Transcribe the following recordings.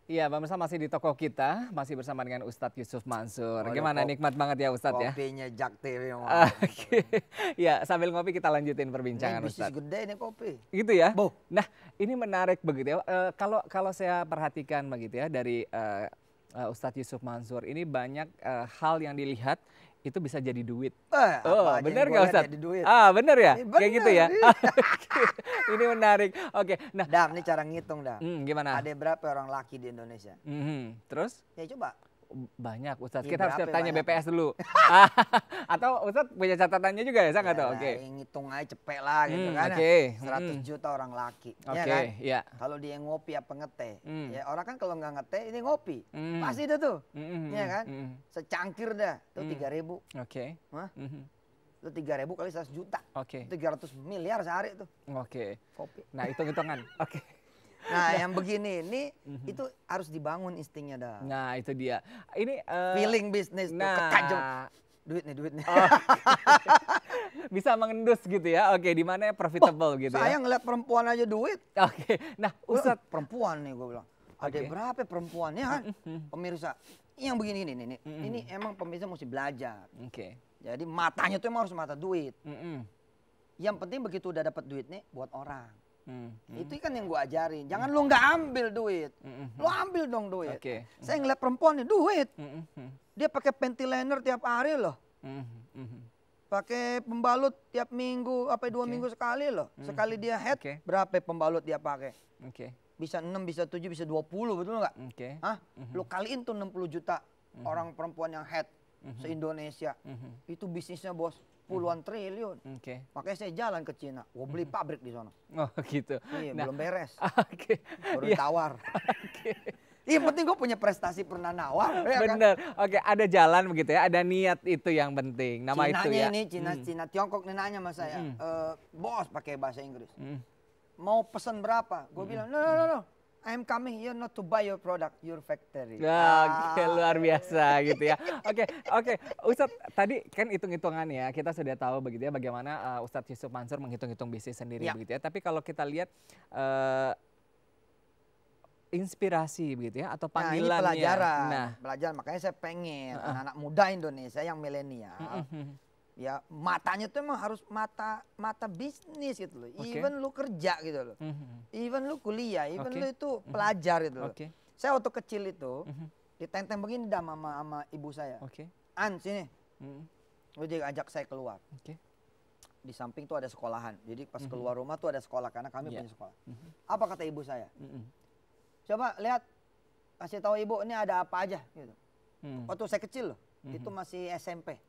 Iya, pemirsa masih di toko kita, masih bersama dengan Ustadz Yusuf Mansur. Waduh, Gimana nikmat banget ya Ustadz ya? Kopinya Jak TV Oke. Ya, sambil ngopi kita lanjutin perbincangan Ini bisnis Ustadz. gede nih kopi. Gitu ya? Boh. Nah, ini menarik begitu ya. Kalau saya perhatikan begitu ya dari Ustadz Yusuf Mansur, ini banyak hal yang dilihat itu bisa jadi duit. Oh, Apa aja bener yang nggak gua lihat Ustadz? jadi duit. Ah, bener ya? Bener, Kayak gitu ya? iya. Ini menarik. Oke, nah. Dam, ini cara ngitung dah. Gimana? Ada berapa orang laki di Indonesia? Terus? Ya coba. Banyak Ustadz, Iya, kita harus berapa tanya banyak? BPS dulu. Atau Ustadz punya catatannya juga ya, saya nggak tahu. Oke. Ngitung aja cepet lah gitu kan. Oke. 100 juta orang laki. Oke, Ya kan? iya. Kalau dia ngopi apa ngeteh. Ya orang kan kalau nggak ngeteh ini ngopi. Mm. Pasti dah tuh. Mm, Iya kan? mm. Secangkir dah. Itu 3.000. Oke. Hah? Mhm. Itu 3.000 kali 100 juta. Oke. 300 miliar sehari tuh Oke. kopi. Nah, hitung-hitungan. Oke. Nah, yang begini ini itu harus dibangun instingnya dah. Nah, itu dia. Ini Feeling bisnis tuh ketajam. Duit nih. Bisa mengendus gitu ya. Oke, di mana profitable gitu Saya ya. ngeliat perempuan aja duit. Oke. Nah, Ustadz. Perempuan nih gue bilang. Ada Oke. berapa perempuannya kan? Pemirsa. Yang begini nih. Ini emang pemirsa mesti belajar. Oke. Jadi matanya tuh emang harus mata duit. Mm-mm. Yang penting begitu udah dapat duit nih buat orang. Mm. Itu kan yang gue ajarin. Jangan lu nggak ambil duit. Lu ambil dong duit. Oke. Saya ngeliat perempuan nih duit. Mm-mm. Dia pakai panty liner tiap hari loh. Mm-mm. Pakai pembalut tiap minggu, apa 2 minggu sekali loh. Sekali dia head, Oke. berapa pembalut dia pakai? Oke. Bisa 6, bisa 7, bisa 20, betul nggak? Oke. Hah? Lu kaliin tuh 60 juta orang perempuan yang head se-Indonesia. Itu bisnisnya bos, puluhan triliun. Oke. Makanya saya jalan ke Cina, gua beli pabrik di sana. Oh, gitu. Iya, Nah, belum beres. Oke. Baru Iya. ditawar. Oke. Iya, penting gue punya prestasi pernah nawar. Ya kan? Bener. Oke, ada jalan begitu ya, ada niat itu yang penting. Nama itu ya. Cinanya ini, Cina Tiongkok nih nanya sama saya, bos pakai bahasa Inggris. Mm. Mau pesen berapa? Gue bilang, no. I'm coming here not to buy your product, your factory. Oke, luar biasa gitu ya. Oke. Ustadz, tadi kan hitung-hitungan ya, kita sudah tahu begitu ya bagaimana Ustadz Yusuf Mansur menghitung-hitung bisnis sendiri Ya. begitu ya. Tapi kalau kita lihat inspirasi begitu ya atau Nah, ini panggilannya. pelajaran. Nah, Pelajaran, makanya saya pengen anak-anak muda Indonesia yang milenial, ya matanya tuh emang harus mata bisnis gitu loh. Oke. Even lu kerja gitu loh. Even lu kuliah, even Oke. lu itu pelajar gitu loh. Oke. Saya waktu kecil itu ditenteng begini dah sama ibu saya. Oke. An sini, Mm. lu jadi ajak saya keluar. Oke. Di samping tuh ada sekolahan. Jadi pas keluar rumah tuh ada sekolah karena kami Iya. punya sekolah. Apa kata ibu saya? Mm-mm. Coba lihat, kasih tahu ibu ini ada apa aja gitu. Mm. Waktu saya kecil loh, itu masih SMP.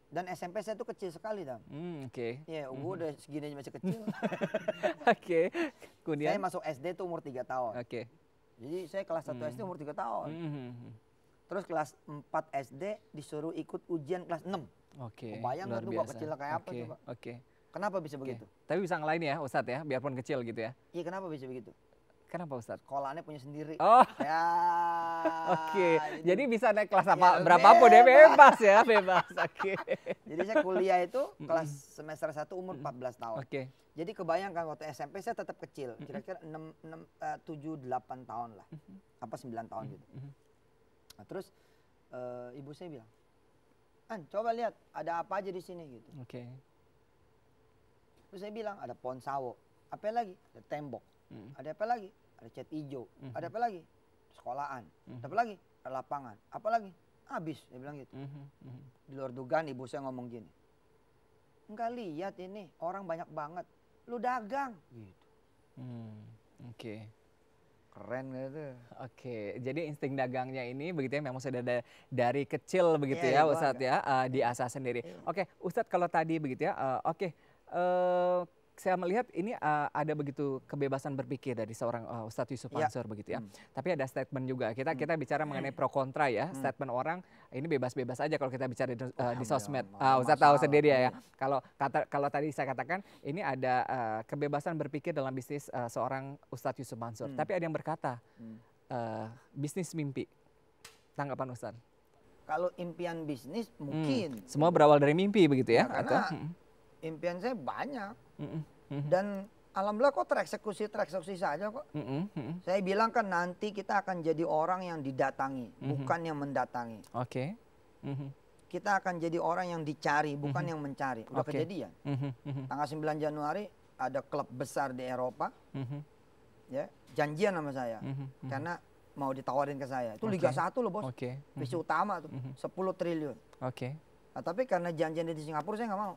Dan SMP saya tuh kecil sekali Dam. Oke. Iya, gue udah segini aja masih kecil. Oke. Saya Kemudian. masuk SD tuh umur 3 tahun. Oke. Jadi saya kelas 1 SD umur 3 tahun. Mhm. Terus kelas 4 SD disuruh ikut ujian kelas 6. Oke. Kebayang luar nggak tuh gua biasa. kecil kayak apa Oke, coba? Oke. Kenapa bisa Oke. begitu? Tapi bisa ngelain ya Ustadz ya, biarpun kecil gitu ya. Iya, kenapa bisa begitu? Kenapa Ustadz? Sekolahnya punya sendiri. Oh. Ya. Oke, jadi bisa naik kelas Ya, berapapun ya, bebas ya, bebas. Oke. Jadi saya kuliah itu kelas semester 1 umur 14 tahun. Oke. Jadi kebayangkan waktu SMP saya tetap kecil, kira-kira 7, 8 tahun lah. Apa 9 tahun gitu. Nah, terus ibu saya bilang, An, coba lihat ada apa aja di sini gitu. Oke. Terus saya bilang ada pohon sawo, apa lagi? Ada tembok, ada apa lagi? Ada cat hijau, ada apa lagi? Sekolahan, ada apa lagi? Ada lapangan, apa lagi? Habis, dia bilang gitu. Di luar dugaan ibu saya ngomong gini, enggak lihat ini orang banyak banget, lu dagang gitu. Oke. Keren gitu. Oke, jadi insting dagangnya ini begitu ya memang sudah dari kecil begitu Iya, ya di Ustadz ya, diasah sendiri. Oke, Ustadz kalau tadi begitu ya, saya melihat ini ada begitu kebebasan berpikir dari seorang Ustadz Yusuf Iya. Mansur begitu ya. Tapi ada statement juga, kita bicara mengenai pro kontra ya, statement orang ini bebas-bebas aja kalau kita bicara di sosmed. Ustadz tahu sendiri ya. Kalau tadi saya katakan ini ada kebebasan berpikir dalam bisnis seorang Ustadz Yusuf Mansur. Tapi ada yang berkata bisnis mimpi. Tanggapan Ustadz? Kalau impian bisnis mungkin. Semua berawal dari mimpi begitu ya? Ya, karena impian saya banyak. Dan Alhamdulillah kok tereksekusi saja kok. Saya bilang kan nanti kita akan jadi orang yang didatangi, bukan yang mendatangi. Oke. Kita akan jadi orang yang dicari, bukan yang mencari. Udah kejadian. Tanggal 9 Januari ada klub besar di Eropa, ya janjian sama saya, karena mau ditawarin ke saya. Itu Liga 1 loh bos, visi utama tuh, 10 triliun. Nah, tapi karena janjian di Singapura saya nggak mau.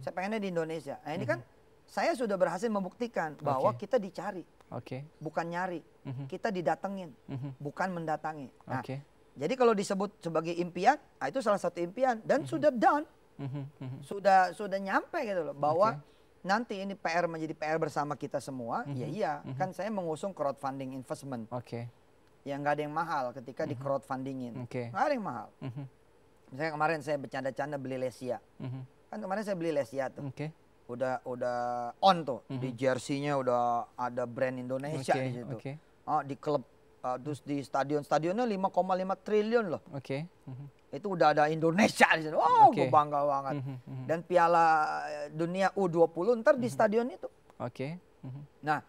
Saya pengennya di Indonesia. Nah ini kan saya sudah berhasil membuktikan bahwa kita dicari, bukan nyari. Kita didatengin, bukan mendatangi. Nah, jadi kalau disebut sebagai impian, nah itu salah satu impian dan sudah done, sudah nyampe gitu loh. Bahwa nanti ini PR menjadi PR bersama kita semua. Iya, kan saya mengusung crowdfunding investment. Yang nggak ada yang mahal ketika di crowdfundingin, nggak ada yang mahal. Misalnya kemarin saya bercanda-canda beli Lesia, kan kemarin saya beli Lesia tuh. Udah on tuh, di jersey-nya udah ada brand Indonesia di situ. Di klub, terus di stadionnya 5,5 triliun loh. Itu udah ada Indonesia di situ. Oh, gue bangga banget. Dan Piala Dunia U20 ntar di stadion itu. Nah,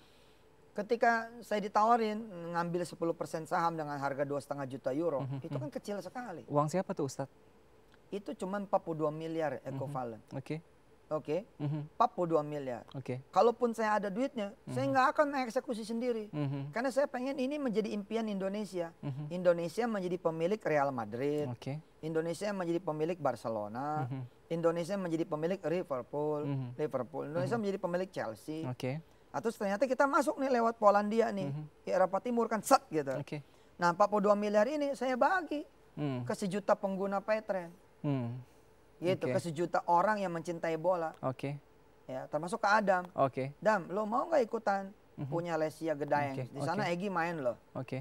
ketika saya ditawarin ngambil 10% saham dengan harga 2,5 juta euro, itu kan kecil sekali. Uang siapa tuh Ustadz? Itu cuma 42 miliar equivalent. 42 miliar. Kalaupun saya ada duitnya, saya nggak akan mengeksekusi sendiri. Karena saya pengen ini menjadi impian Indonesia. Indonesia menjadi pemilik Real Madrid. Indonesia menjadi pemilik Barcelona. Indonesia menjadi pemilik Liverpool. Indonesia menjadi pemilik Chelsea. Terus ternyata kita masuk nih lewat Polandia nih. Di Eropa Timur kan set gitu. Nah 42 miliar ini saya bagi ke 1 juta pengguna Petren. Gitu, ke 1 juta orang yang mencintai bola. Ya, termasuk ke Adam. Dam, lo mau nggak ikutan punya Lesia Gdańsk? Di sana Egy main loh.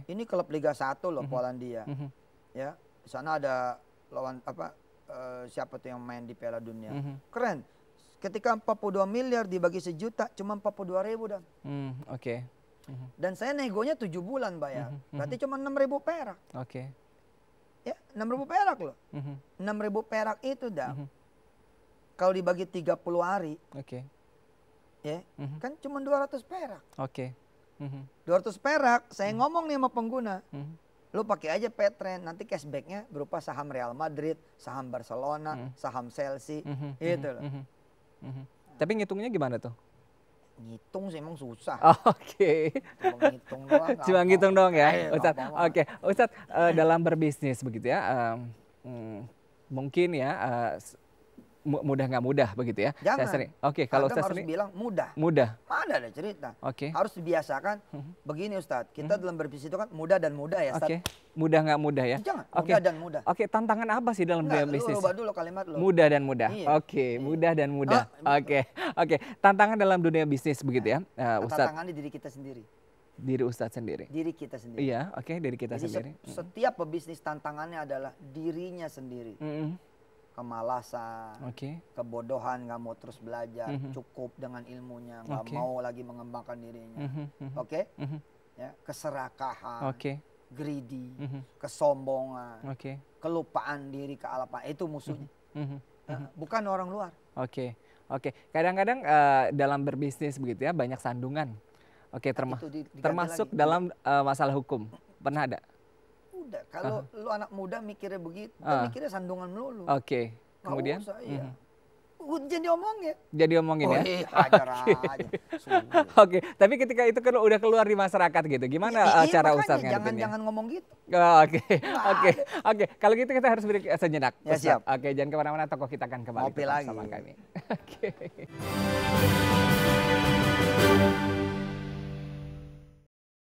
Ini klub Liga 1 loh, Polandia. Ya, di sana ada lawan siapa tuh yang main di Piala Dunia. Keren. Ketika 42 miliar dibagi 1 juta, cuma 42.000 Dam. Dan saya negonya 7 bulan bayar. Berarti cuma 6.000 perak. Ya, 6.000 perak loh. 6.000 perak itu Dam. Kalau dibagi 30 hari. Ya, kan cuma 200 perak. 200 perak, saya ngomong nih sama pengguna. Lu pakai aja Petren, nanti cashbacknya berupa saham Real Madrid, saham Barcelona, saham Chelsea, gitu loh. Tapi ngitungnya gimana tuh? Ngitung sih emang susah. Cuma ngitung doang ya, Ustadz. Ustadz, dalam berbisnis begitu ya, mungkin ya mudah nggak mudah begitu ya. Jangan. Kalau Ustadz harus bilang mudah. Mana ada cerita. Harus dibiasakan. Begini Ustadz, kita dalam berbisnis itu kan mudah dan mudah ya Ustadz. Mudah nggak mudah ya. Jangan, mudah dan mudah. Tantangan apa sih dalam bisnis? Lu rubah dulu kalimat lu. Mudah dan mudah. Mudah dan mudah. Tantangan dalam dunia bisnis begitu ya, Ustadz. Tantangan di diri kita sendiri. Diri Ustadz sendiri. Diri kita sendiri. Iya, diri kita sendiri. Setiap pebisnis tantangannya adalah dirinya sendiri. Kemalasan, kebodohan, nggak mau terus belajar, cukup dengan ilmunya, nggak mau lagi mengembangkan dirinya. Ya, keserakahan, greedy, kesombongan, kelupaan diri, kealapan, itu musuhnya. Bukan orang luar. Kadang-kadang dalam berbisnis begitu ya banyak sandungan. Termasuk dalam masalah hukum. Pernah ada? Udah, kalau lu anak muda mikirnya begitu, mikirnya sandungan melulu. Kemudian? Jadi omongin ya? Hajar aja. Tapi ketika itu kan udah keluar di masyarakat gitu, gimana cara Ustadz ngadepinnya? Jangan ngomong gitu. Kalau gitu kita harus break sejenak. Ya, siap. Jangan kemana-mana, tokoh kita akan kembali bersama kami.